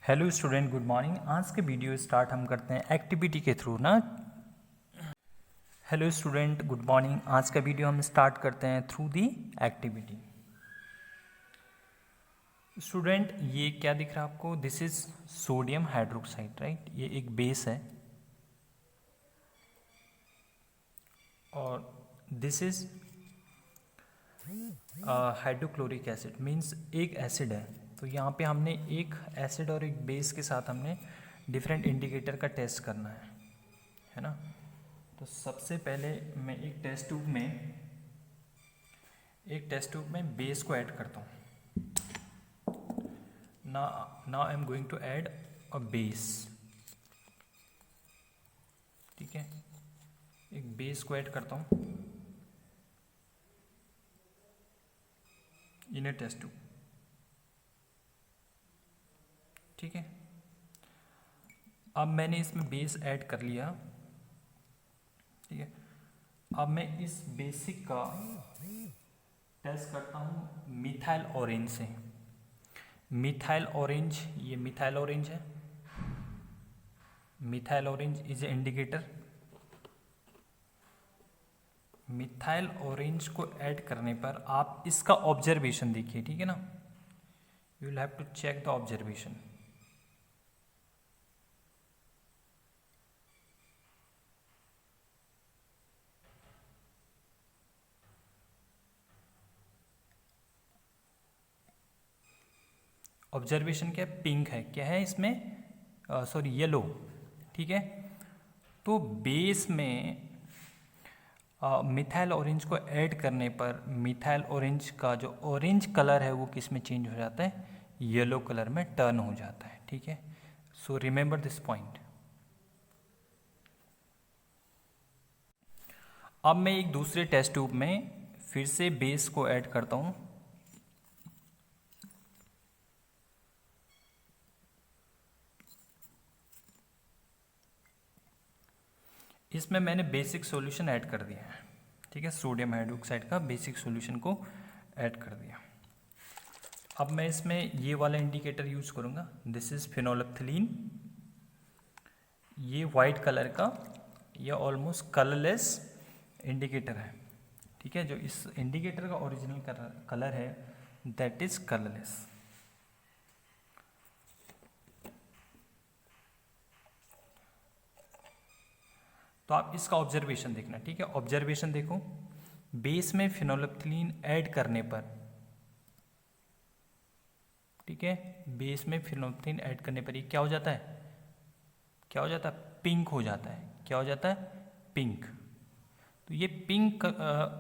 Hello student, good morning. आज के video start हम करते हैं एक्टिविटी के थ्रू ना। Hello student, good morning. आज का वीडियो हम स्टार्ट करते हैं थ्रू दी एक्टिविटी। स्टूडेंट, ये क्या दिख रहा है आपको? This is sodium hydroxide, right. ये एक बेस है और this is hydrochloric acid, means एक एसिड है। तो यहाँ पे हमने एक एसिड और एक बेस के साथ हमने डिफरेंट इंडिकेटर का टेस्ट करना है ना। तो सबसे पहले मैं एक टेस्ट ट्यूब में बेस को ऐड करता हूँ। Now I am going to add a base. ठीक है, एक बेस को ऐड करता हूँ इन ए टेस्ट ट्यूब। ठीक है, अब मैंने इसमें बेस ऐड कर लिया। ठीक है, अब मैं इस बेसिक का टेस्ट करता हूँ मिथाइल ऑरेंज से। मिथाइल ऑरेंज, ये मिथाइल ऑरेंज है। Methyl orange is a indicator. Methyl orange को ऐड करने पर आप इसका ऑब्जर्वेशन देखिए। ठीक है ना, you will have to check the observation. Observation क्या है? पिंक है। क्या है इसमें? Sorry, yellow. ठीक है, तो बेस में मिथाइल ऑरेंज को ऐड करने पर मिथाइल ऑरेंज का जो ऑरेंज कलर है वो किस में चेंज हो जाता है? येलो कलर में टर्न हो जाता है। ठीक है, सो रिमेंबर दिस पॉइंट। अब मैं एक दूसरे टेस्ट ट्यूब में फिर से बेस को ऐड करता हूँ। इसमें मैंने बेसिक सॉल्यूशन ऐड कर दिया है। ठीक है, सोडियम हाइड्रोक्साइड का बेसिक सॉल्यूशन को ऐड कर दिया। अब मैं इसमें ये वाला इंडिकेटर यूज करूँगा। This is phenolphthalein. ये वाइट कलर का, ये ऑलमोस्ट कलरलेस इंडिकेटर है। ठीक है, जो इस इंडिकेटर का ओरिजिनल कलर है दैट इज कलरलेस। तो आप इसका ऑब्जर्वेशन देखना। ठीक है, ऑब्जर्वेशन देखो। बेस में फिनोलेफ्थलीन ऐड करने पर, ठीक है, बेस में फिनोलेफ्थलीन ऐड करने पर ये क्या हो जाता है? क्या हो जाता है? पिंक हो जाता है। क्या हो जाता है? पिंक। तो ये पिंक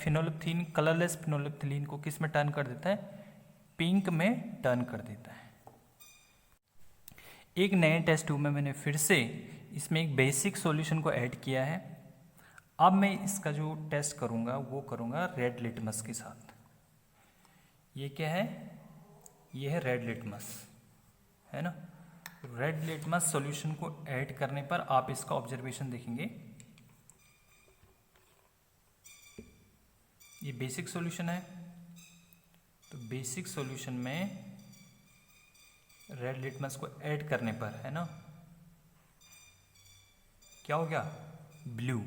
फिनोलेफ्थलीन, कलरलेस फिनोलेफ्थलीन को किस में टर्न कर देता है? पिंक में टर्न कर देता है। एक नए टेस्ट ट्यूब में मैंने फिर से इसमें एक बेसिक सॉल्यूशन को ऐड किया है। अब मैं इसका जो टेस्ट करूँगा वो करूँगा रेड लिटमस के साथ। ये क्या है? ये है रेड लिटमस, है ना। रेड लिटमस सॉल्यूशन को ऐड करने पर आप इसका ऑब्जर्वेशन देखेंगे। ये बेसिक सॉल्यूशन है, तो बेसिक सॉल्यूशन में रेड लिटमस को ऐड करने पर, है ना, क्या हो गया? ब्लू।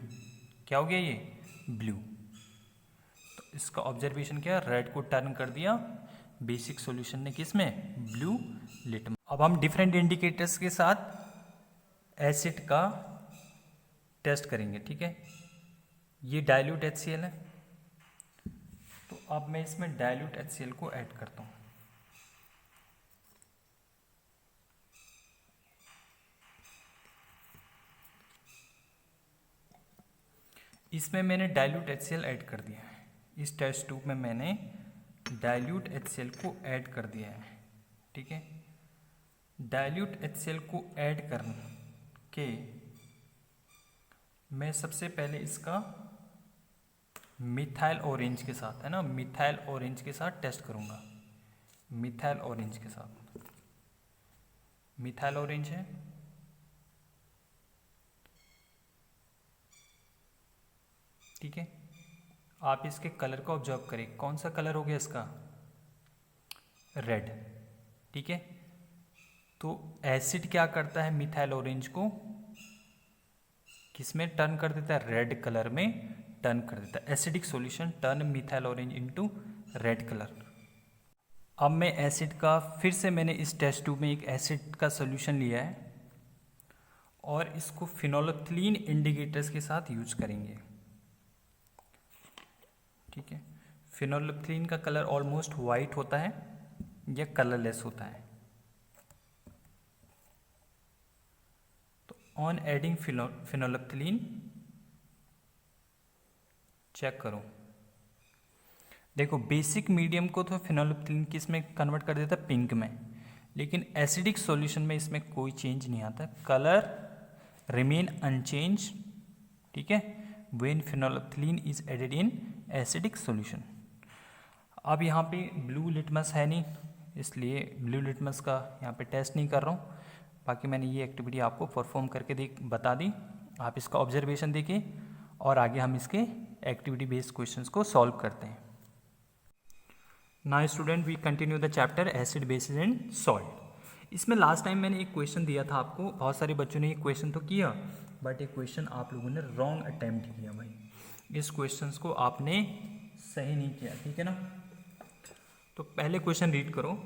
क्या हो गया? ये ब्लू। तो इसका ऑब्जर्वेशन क्या? रेड को टर्न कर दिया बेसिक सॉल्यूशन ने, किस में? Blue litmus. अब हम डिफरेंट इंडिकेटर्स के साथ एसिड का टेस्ट करेंगे। ठीक है, ये डाइल्यूट HCl है, तो अब मैं इसमें डाइल्यूट HCl को ऐड करता हूँ। इसमें मैंने डाइल्यूट HCl ऐड कर दिया है। इस टेस्ट ट्यूब में मैंने डाइल्यूट HCl को ऐड कर दिया है। ठीक है, डाइल्यूट HCl को ऐड करके मैं सबसे पहले इसका मिथाइल ऑरेंज के साथ, है ना, मिथाइल ऑरेंज के साथ टेस्ट करूँगा। मिथाइल ऑरेंज के साथ, मिथाइल ऑरेंज है। ठीक है, आप इसके कलर को ऑब्जर्व करें। कौन सा कलर हो गया इसका? रेड। ठीक है, तो एसिड क्या करता है, मिथाइल ऑरेंज को किस में टर्न कर देता है, रेड कलर में टर्न कर देता है। Acidic solution turn methyl orange into red colour. अब मैं एसिड का फिर से मैंने इस टेस्ट ट्यूब में एक एसिड का सॉल्यूशन लिया है और इसको फिनोलेफ्थलीन इंडिकेटर्स के साथ यूज करेंगे। ठीक है, फिनोलेफ्थलीन का कलर ऑलमोस्ट वाइट होता है या कलरलेस होता है। तो ऑन एडिंग फिनोलेफ्थलीन चेक करो, देखो बेसिक मीडियम को तो फिनोलेफ्थलीन किस में कन्वर्ट कर देता है, पिंक में, लेकिन एसिडिक सॉल्यूशन में इसमें कोई चेंज नहीं आता, कलर रिमेन अनचेंज। ठीक है, when phenolphthalein is added in acidic solution. अब यहाँ पे ब्लू लिटमस है नहीं, इसलिए ब्लू लिटमस का यहाँ पे टेस्ट नहीं कर रहा हूँ। बाकी मैंने ये एक्टिविटी आपको परफॉर्म करके बता दी, आप इसका ऑब्जर्वेशन देखिए और आगे हम इसके एक्टिविटी बेस्ड क्वेश्चंस को सॉल्व करते हैं। Now student we continue the chapter acid bases and salt. इसमें लास्ट टाइम मैंने एक क्वेश्चन दिया था आपको, बहुत सारे बच्चों ने ये क्वेश्चन तो किया बट ये क्वेश्चन आप लोगों ने रॉन्ग अटेम्प्ट किया भाई, इस क्वेश्चन को आपने सही नहीं किया। ठीक है ना, तो पहले क्वेश्चन रीड करो।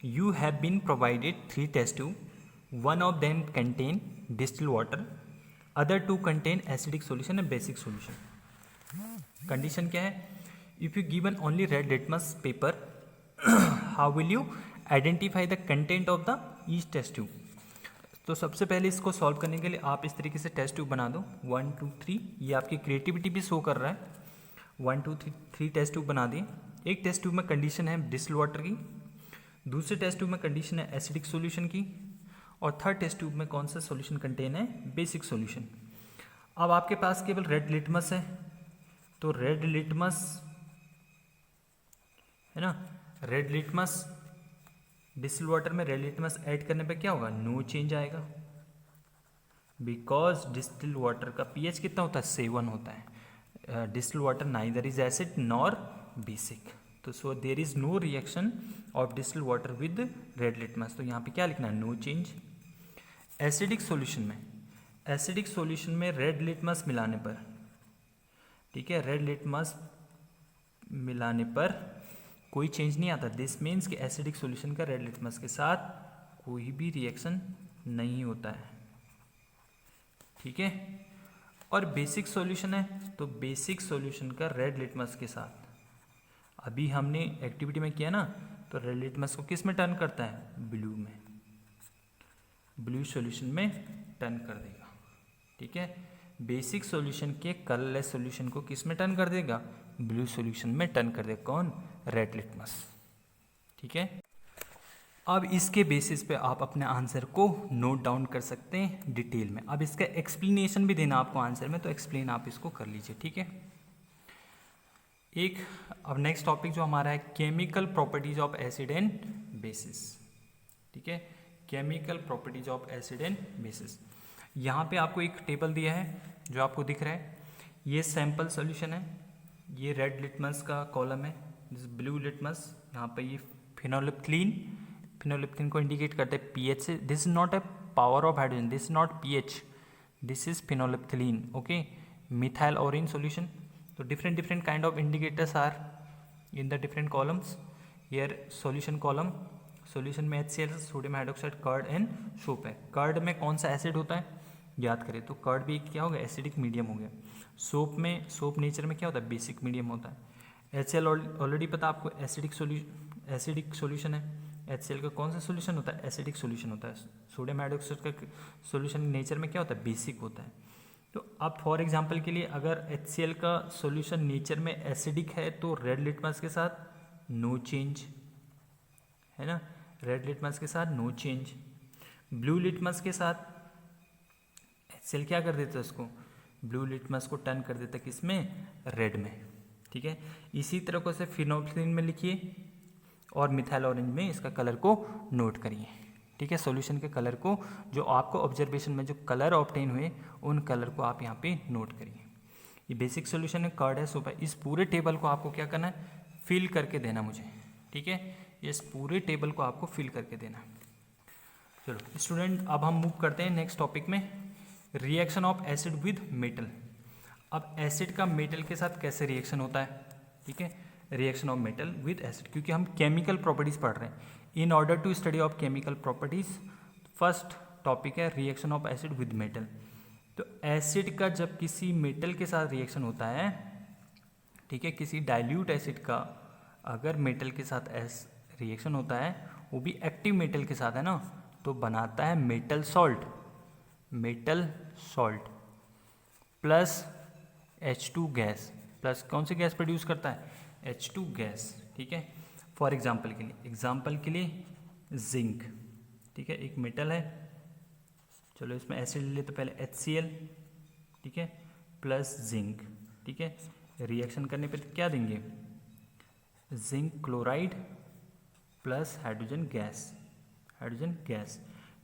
You have been provided 3 test tube, one of them contain distil water, other 2 contain acidic solution and basic solution. Condition क्या है, if you given only red litmus paper how will you identify the content of the each test tube. तो सबसे पहले इसको solve करने के लिए आप इस तरीके से टेस्ट ट्यूब बना दो, 1 2 3, ये आपकी क्रिएटिविटी भी शो कर रहा है। 1 2 3 टेस्ट ट्यूब बना दिए। एक टेस्ट ट्यूब में कंडीशन है डिस्टिल वाटर की, दूसरे टेस्ट ट्यूब में कंडीशन है एसिडिक सॉल्यूशन की, और थर्ड टेस्ट ट्यूब में कौन सा सॉल्यूशन कंटेन है, बेसिक सॉल्यूशन। अब आपके पास केवल रेड लिटमस है, तो रेड लिटमस है ना, रेड लिटमस डिस्टिल वाटर में रेड लिटमस ऐड करने पे क्या होगा, नो चेंज आएगा, बिकॉज डिस्टिल वाटर का पीएच कितना होता है, 7 होता है। Distil water neither is acid nor basic, तो so there is no reaction of distil water with red litmus, तो यहाँ पे क्या लिखना है, नो चेंज। एसिडिक सॉल्यूशन में, एसिडिक सॉल्यूशन में रेड लिटमस मिलाने पर, ठीक है, रेड लिटमस मिलाने पर कोई चेंज नहीं आता। दिस मीन्स कि एसिडिक सॉल्यूशन का रेड लिटमस के साथ कोई भी रिएक्शन नहीं होता है। ठीक है, और बेसिक सॉल्यूशन है, तो बेसिक सॉल्यूशन का रेड लिटमस के साथ, अभी हमने एक्टिविटी में किया ना, तो रेड लिटमस को किस में टर्न करता है, ब्लू में, ब्लू सॉल्यूशन में टर्न कर देगा। ठीक है, बेसिक सॉल्यूशन के कलरलेस सॉल्यूशन को किस में टर्न कर देगा, ब्लू सॉल्यूशन में टर्न कर देगा, कौन, रेड लिटमस। ठीक है, अब इसके बेसिस पे आप अपने आंसर को नोट डाउन कर सकते हैं डिटेल में। अब इसका एक्सप्लेनेशन भी देना आपको आंसर में, तो एक्सप्लेन आप इसको कर लीजिए। ठीक है, एक अब नेक्स्ट टॉपिक जो हमारा है, chemical properties of acid and bases. ठीक है, chemical properties of acid and bases. यहाँ पे आपको एक टेबल दिया है जो आपको दिख रहा है, ये सैंपल सॉल्यूशन है, ये रेड लिटमस का कॉलम है, ब्लू लिटमस, यहाँ पे ये फिनोलेफ्थलीन, फिनोलेफ्थलीन को इंडिकेट करते हैं पीएच से। This is not a power of hydrogen, this is not pH, this is phenolphthalein. Okay, methyl orange solution. तो different kind of indicators are in the different columns. Here solution column, solution में HCl, sodium hydroxide, curd and soap है। Curd में कौन सा acid होता है, याद करें तो कर्ड भी क्या हो गया, एसिडिक मीडियम हो गया। सोप में, सोप नेचर में क्या होता है, बेसिक मीडियम होता है। HCl ऑलरेडी पता आपको एसिडिक सॉल्यूशन है। HCl का कौन सा सॉल्यूशन होता है, एसिडिक सॉल्यूशन होता है। सोडियम हाइड्रोक्साइड का सॉल्यूशन नेचर में क्या होता है, बेसिक होता है। तो अब फॉर एग्जांपल के लिए अगर HCl का सॉल्यूशन नेचर में एसिडिक है, तो रेड लिटमस के साथ नो चेंज है ना, रेड लिटमस के साथ नो चेंज। ब्लू लिटमस के साथ HCl क्या कर देता है, उसको ब्लू लिटमस को टर्न कर देता है किस में, रेड में। ठीक है, इसी तरह से फिनोलेफ्थलीन में लिखिए और मिथाइल ऑरेंज में इसका कलर को नोट करिए। ठीक है, सॉल्यूशन के कलर को, जो आपको ऑब्जर्वेशन में जो कलर ऑब्टेन हुए, उन कलर को आप यहाँ पे नोट करिए। ये बेसिक सॉल्यूशन है, कर्ड है, सोप है। इस पूरे टेबल को आपको क्या करना है, फिल करके देना मुझे। ठीक है, इस पूरे टेबल को आपको फिल करके देना। चलो स्टूडेंट, अब हम मूव करते हैं नेक्स्ट टॉपिक में, reaction of acid with metal. अब एसिड का मेटल के साथ कैसे रिएक्शन होता है, ठीक है, reaction of metal with acid, क्योंकि हम केमिकल प्रॉपर्टीज पढ़ रहे हैं। In order to study of chemical properties, first topic है reaction of acid with metal. तो एसिड का जब किसी मेटल के साथ रिएक्शन होता है, ठीक है, किसी डाइल्यूट एसिड का अगर मेटल के साथ रिएक्शन होता है, वो भी एक्टिव मेटल के साथ है ना, तो बनाता है metal salt, metal salt plus H2 gas, plus कौन सी गैस प्रोड्यूस करता है, H2 गैस, ठीक है। फॉर एग्जाम्पल के लिए जिंक, ठीक है, एक मेटल है, चलो इसमें एसिड ले तो पहले HCl, ठीक है, प्लस जिंक, ठीक है, रिएक्शन करने पे क्या देंगे, zinc chloride plus hydrogen gas,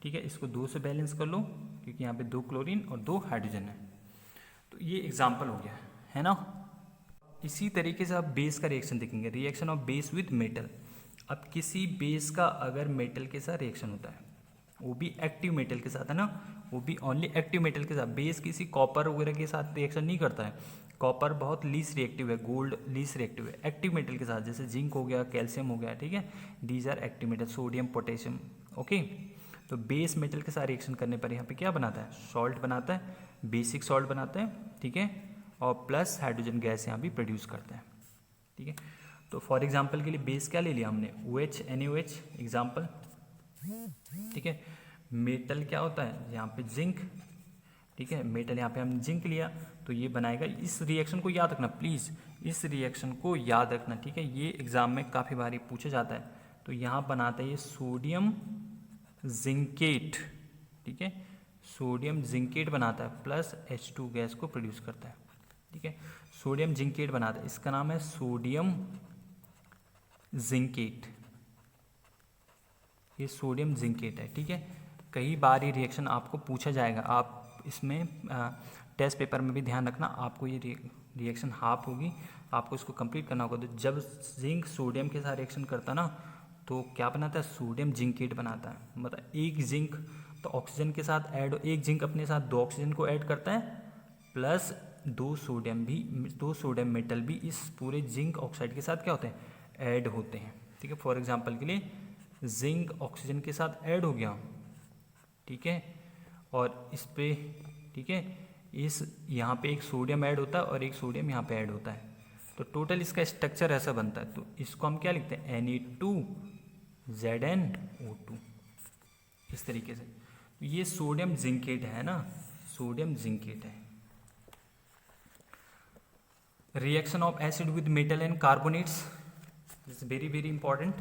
ठीक है। इसको 2 से बैलेंस कर लो, क्योंकि यहाँ पे 2 क्लोरीन और 2 हाइड्रोजन है। तो ये एग्जाम्पल हो गया है ना। इसी तरीके से आप बेस का रिएक्शन देखेंगे, reaction of base with metal. अब किसी बेस का अगर मेटल के साथ रिएक्शन होता है, वो भी एक्टिव मेटल के साथ है ना, वो भी ओनली एक्टिव मेटल के साथ, बेस किसी कॉपर वगैरह के साथ रिएक्शन नहीं करता है। कॉपर बहुत लीस्ट रिएक्टिव है, गोल्ड लीस्ट रिएक्टिव है। एक्टिव मेटल के साथ जैसे जिंक हो गया, कैल्शियम हो गया, ठीक है, these are active metal, sodium, potassium, okay. तो बेस मेटल के साथ रिएक्शन करने पर यहाँ पे क्या बनाता है, सॉल्ट बनाता है, बेसिक सॉल्ट बनाता है, ठीक है, और प्लस हाइड्रोजन गैस यहाँ भी प्रोड्यूस करता है, ठीक है। तो फॉर एग्जांपल के लिए बेस क्या ले लिया हमने, OH NaOH एग्जांपल, ठीक है। मेटल क्या होता है यहाँ पे, जिंक, ठीक है, मेटल यहाँ पे हमने जिंक लिया, तो ये बनाएगा, इस रिएक्शन को याद रखना प्लीज़, इस रिएक्शन को याद रखना, ठीक है, ये एग्जाम में काफ़ी बारी पूछा जाता है। तो यहाँ बनाता है ये सोडियम जिंकेट, ठीक है, सोडियम जिंकेट बनाता है, प्लस H2 गैस को प्रोड्यूस करता है, ठीक है, सोडियम जिंकेट बनाता है, इसका नाम है सोडियम जिंकेट, ये सोडियम जिंकेट है, ठीक है। कई बार ये रिएक्शन आपको पूछा जाएगा, आप इसमें टेस्ट पेपर में भी ध्यान रखना, आपको ये रिएक्शन हाफ होगी, आपको इसको कंप्लीट करना होगा। तो जब जिंक सोडियम के साथ रिएक्शन करता ना, तो क्या बनाता है, सोडियम जिंकेट बनाता है। मतलब एक जिंक तो ऑक्सीजन के साथ ऐड, एक जिंक अपने साथ 2 ऑक्सीजन को ऐड करता है, प्लस 2 सोडियम मेटल भी इस पूरे जिंक ऑक्साइड के साथ क्या होते हैं, ऐड होते हैं, ठीक है। फॉर एग्जांपल के लिए जिंक ऑक्सीजन के साथ ऐड हो गया, ठीक है, और इस पे, ठीक है, इस यहाँ पे एक सोडियम ऐड होता है और एक सोडियम यहाँ पे ऐड होता है, तो टोटल इसका स्ट्रक्चर ऐसा बनता है। तो इसको हम क्या लिखते हैं, Na2ZnO2, इस तरीके से। तो ये सोडियम जिंकेट है ना, सोडियम जिंकेट है। Reaction of acid with metal and carbonates is very very important,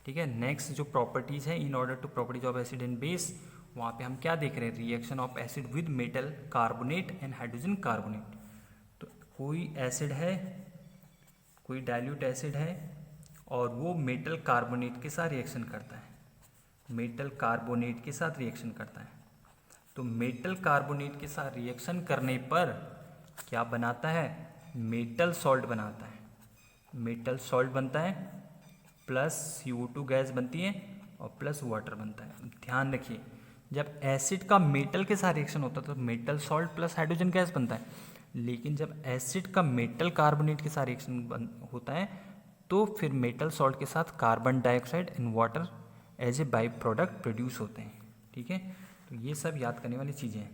ठीक है। नेक्स्ट जो प्रॉपर्टीज है, in order to properties of acid and base, वहाँ पे हम क्या देख रहे हैं, reaction of acid with metal carbonate and hydrogen carbonate. तो कोई एसिड है, कोई डाइल्यूट एसिड है, और वो मेटल कार्बोनेट के साथ रिएक्शन करता है, मेटल कार्बोनेट के साथ रिएक्शन करता है। तो मेटल कार्बोनेट के साथ रिएक्शन करने पर क्या बनाता है, मेटल सॉल्ट बनाता है, मेटल सॉल्ट बनता है, प्लस CO2 गैस बनती है और प्लस वाटर बनता है। ध्यान रखिए, जब एसिड का मेटल के साथ रिएक्शन होता है तो metal salt plus hydrogen gas बनता है, लेकिन जब एसिड का मेटल कार्बोनेट के साथ रिएक्शन होता है तो फिर मेटल सॉल्ट के साथ carbon dioxide and water as a by product produce होते हैं, ठीक है। तो ये सब याद करने वाली चीज़ें हैं।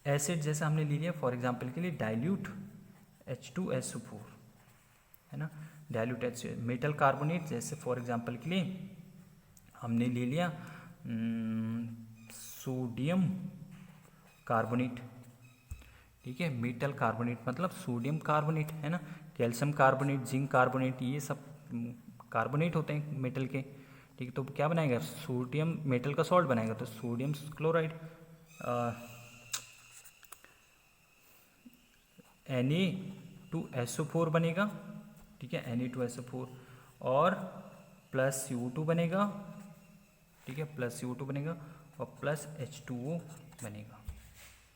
एसिड जैसे हमने ले लिया फॉर एग्जांपल के लिए डाइल्यूट H2SO4, है ना, डाइल्यूट H, मेटल कार्बोनेट जैसे फॉर एग्जांपल के लिए हमने ले लिया सोडियम कार्बोनेट, ठीक है, मेटल कार्बोनेट मतलब सोडियम कार्बोनेट, है ना, कैल्शियम कार्बोनेट, जिंक कार्बोनेट, ये सब कार्बोनेट होते हैं मेटल के, ठीक है। तो क्या बनाएगा, सोडियम मेटल का सॉल्ट बनाएगा, तो सोडियम क्लोराइड Na2SO4 बनेगा, ठीक है, Na2SO4 और प्लस CO2 बनेगा, ठीक है, प्लस CO2 बनेगा और प्लस H2O बनेगा,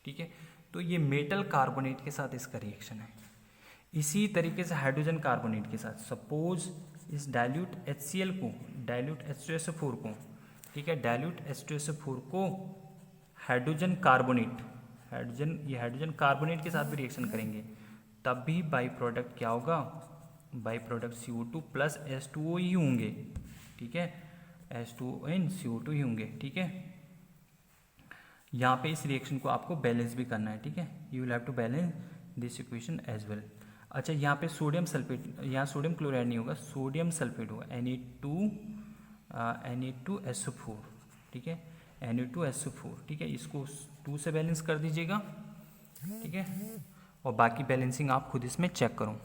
ठीक है। तो ये मेटल कार्बोनेट के साथ इसका रिएक्शन है। इसी तरीके से हाइड्रोजन कार्बोनेट के साथ, सपोज इस डाइल्यूट HCl को, डाइल्यूट H2SO4 को, ठीक है। डाइल्यूट H2SO4 को हाइड्रोजन कार्बोनेट, ये हाइड्रोजन कार्बोनेट के साथ भी रिएक्शन करेंगे, तब भी बाई प्रोडक्ट क्या होगा, by product CO2 plus H2O ही होंगे, ठीक है, H2O इन CO2 ही होंगे, ठीक है। यहाँ पे इस रिएक्शन को आपको बैलेंस भी करना है, ठीक है, you will have to balance this equation as well. अच्छा, यहाँ पे सोडियम सल्फेट, यहाँ सोडियम क्लोराइड नहीं होगा, सोडियम सल्फेट होगा, Na2SO4, ठीक है, Na2SO4, ठीक है, इसको 2 से बैलेंस कर दीजिएगा, ठीक है, और बाकी बैलेंसिंग आप खुद इसमें चेक करो।